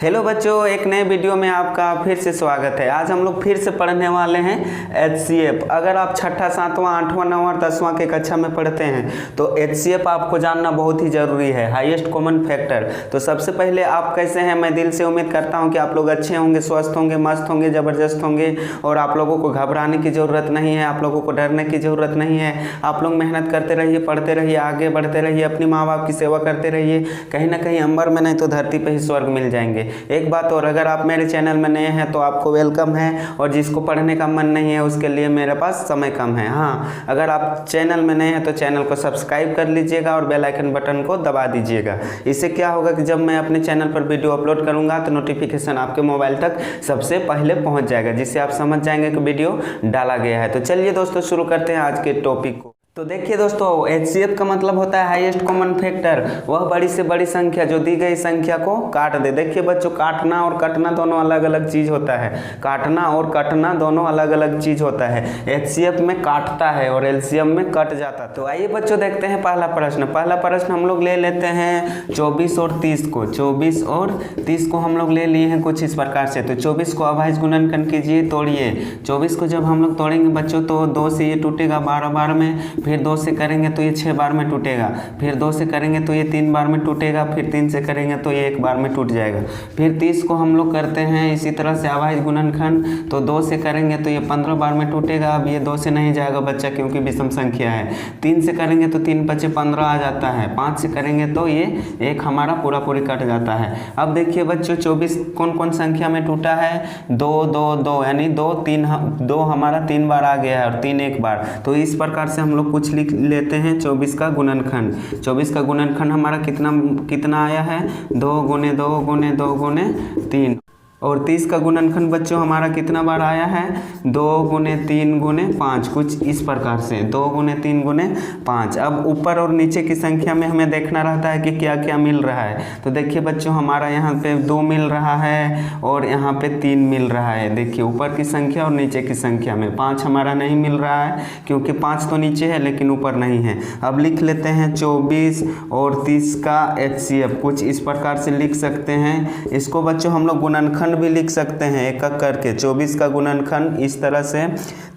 Hello बच्चों, एक नए वीडियो में आपका फिर से स्वागत है। आज हम लोग फिर से पढ़ने वाले हैं HCF। अगर आप छठा, सातवां, आठवां, नौवां और 10वां के कक्षा में पढ़ते हैं तो HCF आपको जानना बहुत ही ज़रूरी है, हाईएस्ट कॉमन फैक्टर। तो सबसे पहले आप कैसे हैं, मैं दिल से उम्मीद करता हूं कि आप लोग अच्छे होंगे, स्वस्थ होंगे, मस्त होंगे, ज़बरदस्त होंगे और आप लोगों को घबराने की ज़रूरत नहीं है, आप लोगों को डरने की ज़रूरत नहीं है। आप लोग मेहनत करते रहिए, पढ़ते रहिए, आगे बढ़ते रहिए, अपनी माँ बाप की सेवा करते रहिए। कहीं ना कहीं अंबर में नहीं तो धरती पर ही स्वर्ग मिल जाएंगे। एक बात और, अगर आप मेरे चैनल में नए हैं तो आपको वेलकम है, और जिसको पढ़ने का मन नहीं है उसके लिए मेरे पास समय कम है। हाँ, अगर आप चैनल में नए हैं तो चैनल को सब्सक्राइब कर लीजिएगा और बेल आइकन बटन को दबा दीजिएगा। इससे क्या होगा कि जब मैं अपने चैनल पर वीडियो अपलोड करूंगा तो नोटिफिकेशन आपके मोबाइल तक सबसे पहले पहुंच जाएगा, जिससे आप समझ जाएंगे कि वीडियो डाला गया है। तो चलिए दोस्तों, शुरू करते हैं आज के टॉपिक को। तो देखिए दोस्तों, HCF का मतलब होता है हाईएस्ट कॉमन फैक्टर, वह बड़ी से बड़ी संख्या जो दी गई संख्या को काट दे। देखिए बच्चों, काटना और कटना दोनों अलग अलग चीज़ होता है। काटना और कटना दोनों अलग अलग चीज़ होता है। HCF में काटता है और LCM में कट जाता है। तो आइए बच्चों देखते हैं पहला प्रश्न। पहला प्रश्न हम लोग ले लेते हैं 24 और 30 को। 24 और 30 को हम लोग ले लिए हैं कुछ इस प्रकार से। तो 24 को अभाज्य गुणनखंड कीजिए, तोड़िए। 24 को जब हम लोग तोड़ेंगे बच्चों तो 2 से ये टूटेगा 12 बार में, फिर 2 से करेंगे तो ये 6 बार में टूटेगा, फिर 2 से करेंगे तो ये 3 बार में टूटेगा, फिर 3 से करेंगे तो ये 1 बार में टूट जाएगा। फिर 30 को हम लोग करते हैं इसी तरह से अभाज्य गुणनखंड, तो 2 से करेंगे तो ये 15 बार में टूटेगा। अब ये 2 से नहीं जाएगा बच्चा, क्योंकि विषम संख्या है। 3 से करेंगे तो 3 × 5 = 15 आ जाता है। 5 से करेंगे तो ये 1 हमारा पूरी कट जाता है। अब देखिए बच्चों, 24 कौन कौन संख्या में टूटा है? 2 2 2, यानी 2 3 2 हमारा 3 बार आ गया है और 3 1 बार। तो इस प्रकार से हम लोग कुछ लिख लेते हैं 24 का गुणनखंड। 24 का गुणनखंड हमारा कितना आया है? 2 × 2 × 2 × 3। और 30 का गुणनखंड बच्चों हमारा कितना बार आया है? 2 × 3 × 5, कुछ इस प्रकार से 2 × 3 × 5। अब ऊपर और नीचे की संख्या में हमें देखना रहता है कि क्या क्या मिल रहा है। तो देखिए बच्चों, हमारा यहाँ पे 2 मिल रहा है और यहाँ पे 3 मिल रहा है। देखिए ऊपर की संख्या और नीचे की संख्या में 5 हमारा नहीं मिल रहा है, क्योंकि 5 तो नीचे है लेकिन ऊपर नहीं है। अब लिख लेते हैं 24 और 30 का HCF, कुछ इस प्रकार से लिख सकते हैं। इसको बच्चों हम लोग गुणनखंड भी लिख सकते हैं एक एक करके। 24 का गुणनखंड इस तरह से,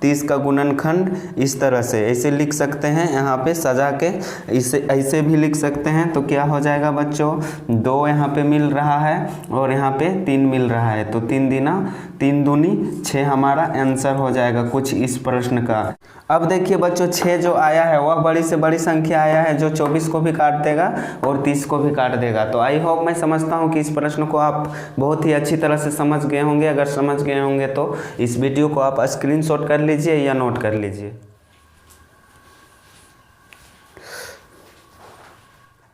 30 का गुणनखंड इस तरह से, ऐसे लिख सकते हैं यहाँ पे सजा के। इसे ऐसे भी लिख सकते हैं। तो क्या हो जाएगा बच्चों, 2 यहाँ पे मिल रहा है और यहाँ पे 3 मिल रहा है, तो 3 दूनी 6 हमारा आंसर हो जाएगा कुछ इस प्रश्न का। अब देखिए बच्चों, 6 जो आया है वह बड़ी से बड़ी संख्या आया है, जो 24 को भी काट देगा और 30 को भी काट देगा। तो आई होप, मैं समझता हूँ कि इस प्रश्न को आप बहुत ही अच्छी तरह से समझ गए होंगे। अगर समझ गए होंगे तो इस वीडियो को आप स्क्रीनशॉट कर लीजिए या नोट कर लीजिए।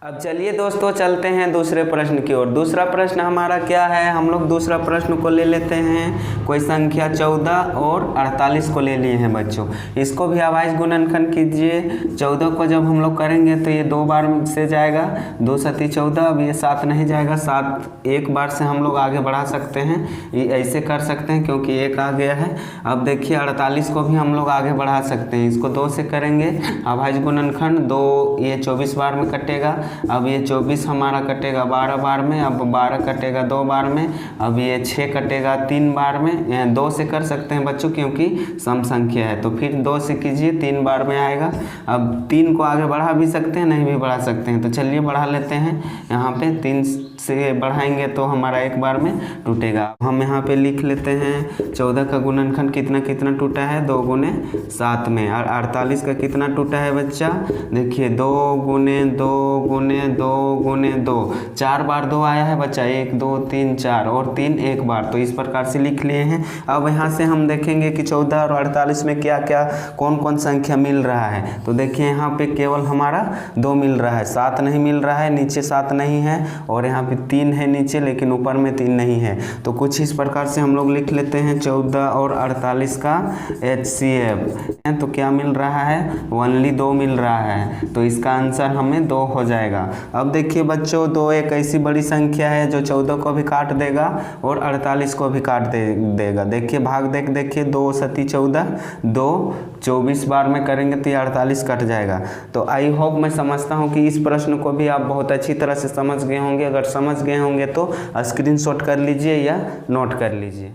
अब चलिए दोस्तों, चलते हैं दूसरे प्रश्न की ओर। दूसरा प्रश्न हमारा क्या है? हम लोग दूसरा प्रश्न को ले लेते हैं कोई संख्या 14 और 48 को ले लिए हैं बच्चों। इसको भी अभाज्य गुणनखंड कीजिए। 14 को जब हम लोग करेंगे तो ये 2 बार से जाएगा, 2 × 7 = 14। अब ये 7 नहीं जाएगा, 7 एक बार से हम लोग आगे बढ़ा सकते हैं, ये ऐसे कर सकते हैं क्योंकि 1 आ गया है। अब देखिए 48 को भी हम लोग आगे बढ़ा सकते हैं। इसको 2 से करेंगे अभाज्य गुणनखंड, 2 ये 24 बार में कटेगा। अब ये 24 हमारा कटेगा 12 बार में, अब 12 कटेगा 2 बार में, अब ये 6 कटेगा 3 बार में। 2 से कर सकते हैं बच्चों क्योंकि सम संख्या है। तो फिर 2 से कीजिए, 3 बार में आएगा। अब 3 को आगे बढ़ा भी सकते हैं, नहीं भी बढ़ा सकते हैं। तो चलिए बढ़ा लेते हैं। यहाँ पे 3 से बढ़ाएंगे तो हमारा 1 बार में टूटेगा। हम यहाँ पे लिख लेते हैं 14 का गुणनखंड कितना टूटा है? 2 × 7 में। और 48 का कितना टूटा है बच्चा? देखिए 2 × 2 × 2 × 2, 4 बार 2 आया है बच्चा, 1 2 3 4 और 3 1 बार। तो इस प्रकार से लिख लिए हैं। अब यहाँ से हम देखेंगे कि 14 और 48 में क्या क्या कौन कौन संख्या मिल रहा है। तो देखिए यहाँ पे केवल हमारा 2 मिल रहा है, 7 नहीं मिल रहा है, नीचे 7 नहीं है, और यहाँ पे 3 है नीचे लेकिन ऊपर में 3 नहीं है। तो कुछ इस प्रकार से हम लोग लिख लेते हैं 14 और 48 का HCF। तो क्या मिल रहा है? ओनली 2 मिल रहा है, तो इसका आंसर हमें 2 हो जाएगा। अब देखिए बच्चों, 2 एक ऐसी बड़ी संख्या है जो 14 को भी काट देगा और 48 को भी काट देगा। देखिए भाग देखिए, 2 × 7 = 14, 2 24 बार में करेंगे तो ये 48 कट जाएगा। तो आई होप, मैं समझता हूँ कि इस प्रश्न को भी आप बहुत अच्छी तरह से समझ गए होंगे। अगर समझ गए होंगे तो स्क्रीनशॉट कर लीजिए या नोट कर लीजिए।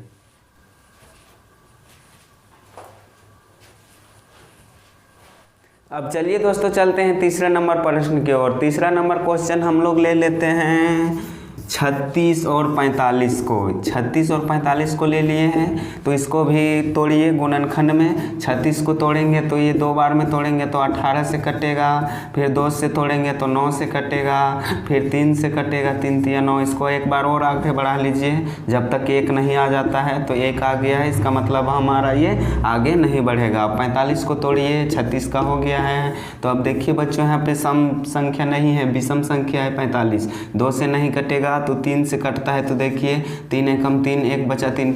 अब चलिए दोस्तों, चलते हैं तीसरे नंबर प्रश्न की ओर। तीसरा नंबर क्वेश्चन हम लोग ले लेते हैं 36 और 45 को। 36 और 45 को ले लिए हैं, तो इसको भी तोड़िए गुणनखंड में। 36 को तोड़ेंगे तो ये 2 बार में तोड़ेंगे तो 18 से कटेगा, फिर 2 से तोड़ेंगे तो 9 से कटेगा, फिर 3 से कटेगा, 3 तिया 9। इसको एक बार और आगे बढ़ा लीजिए जब तक 1 नहीं आ जाता है। तो 1 आ गया है, इसका मतलब हमारा ये आगे नहीं बढ़ेगा। 45 को तोड़िए, 36 का हो गया है। तो अब देखिए बच्चों, यहाँ पे सम संख्या नहीं है, विषम संख्या है 45। 2 से नहीं कटेगा तो 3 से कटता है। तो देखिए 3 एकम 3, 1 बचा 3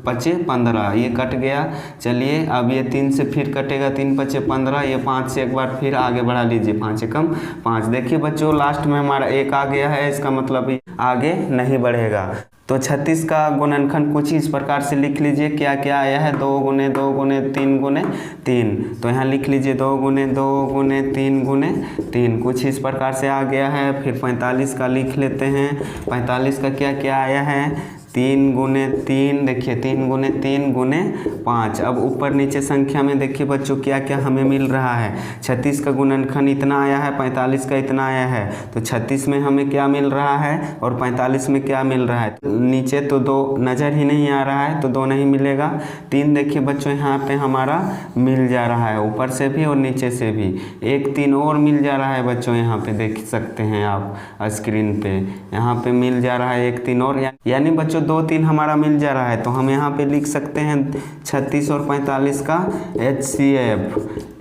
पचे 15, ये कट गया। चलिए अब ये 3 से फिर कटेगा, 3 पचे 15, ये 5 से एक बार फिर आगे बढ़ा लीजिए, 5 एकम 5। देखिए बच्चों, लास्ट में हमारा 1 आ गया है, इसका मतलब आगे नहीं बढ़ेगा। तो 36 का गुणनखंड कुछ इस प्रकार से लिख लीजिए। क्या क्या आया है? 2 गुने 2 गुने 3 गुने 3। तो यहाँ लिख लीजिए 2 गुने 2 गुने 3 गुने 3, कुछ इस प्रकार से आ गया है। फिर 45 का लिख लेते हैं। 45 का क्या क्या आया है? 3 गुने 3, देखिए 3 गुने 3 गुने 5। अब ऊपर नीचे संख्या में देखिए बच्चों क्या क्या हमें मिल रहा है। 36 का गुणनखंड इतना आया है, 45 का इतना आया है। तो 36 में हमें क्या मिल रहा है और 45 में क्या मिल रहा है? नीचे तो 2 नज़र ही नहीं आ रहा है, तो 2 नहीं मिलेगा। 3 देखिए बच्चों यहाँ पे हमारा मिल जा रहा है, ऊपर से भी और नीचे से भी। 1 3 और मिल जा रहा है बच्चों, यहाँ पे देख सकते हैं आप स्क्रीन पे, यहाँ पे मिल जा रहा है 1 3 और, यानी बच्चों 2 3 हमारा मिल जा रहा है। तो हम यहाँ पे लिख सकते हैं 36 और 45 का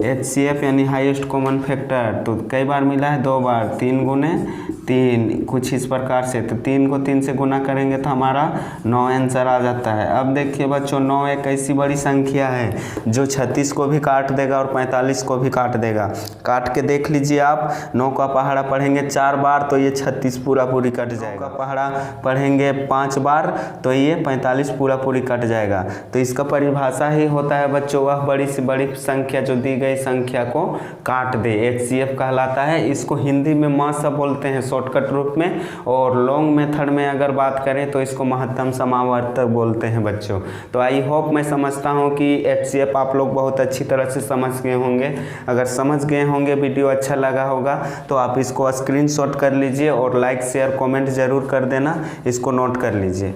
HCF यानी हाईएस्ट कॉमन फैक्टर। तो कई बार मिला है? 2 बार। 3 गुने 3, कुछ इस प्रकार से। तो 3 को 3 से गुना करेंगे तो हमारा 9 आंसर आ जाता है। अब देखिए बच्चों, 9 एक ऐसी बड़ी संख्या है जो 36 को भी काट देगा और 45 को भी काट देगा। काट के देख लीजिए आप। 9 का पहाड़ा पढ़ेंगे 4 बार तो ये 36 पूरा पूरी कट जाएगा। पहाड़ा पढ़ेंगे 5 बार तो ये 45 पूरा पूरी कट जाएगा। तो इसका परिभाषा ही होता है बच्चों, वह बड़ी से बड़ी संख्या जो दी गई संख्या को काट दे, HCF कहलाता है। इसको हिंदी में मासा बोलते हैं शॉर्टकट रूप में, और लॉन्ग मेथड में अगर बात करें तो इसको महत्तम समावर्तक बोलते हैं बच्चों। तो आई होप, मैं समझता हूँ कि HCF आप लोग बहुत अच्छी तरह से समझ गए होंगे। अगर समझ गए होंगे, वीडियो अच्छा लगा होगा तो आप इसको स्क्रीनशॉट कर लीजिए और लाइक शेयर कमेंट ज़रूर कर देना। इसको नोट कर लीजिए।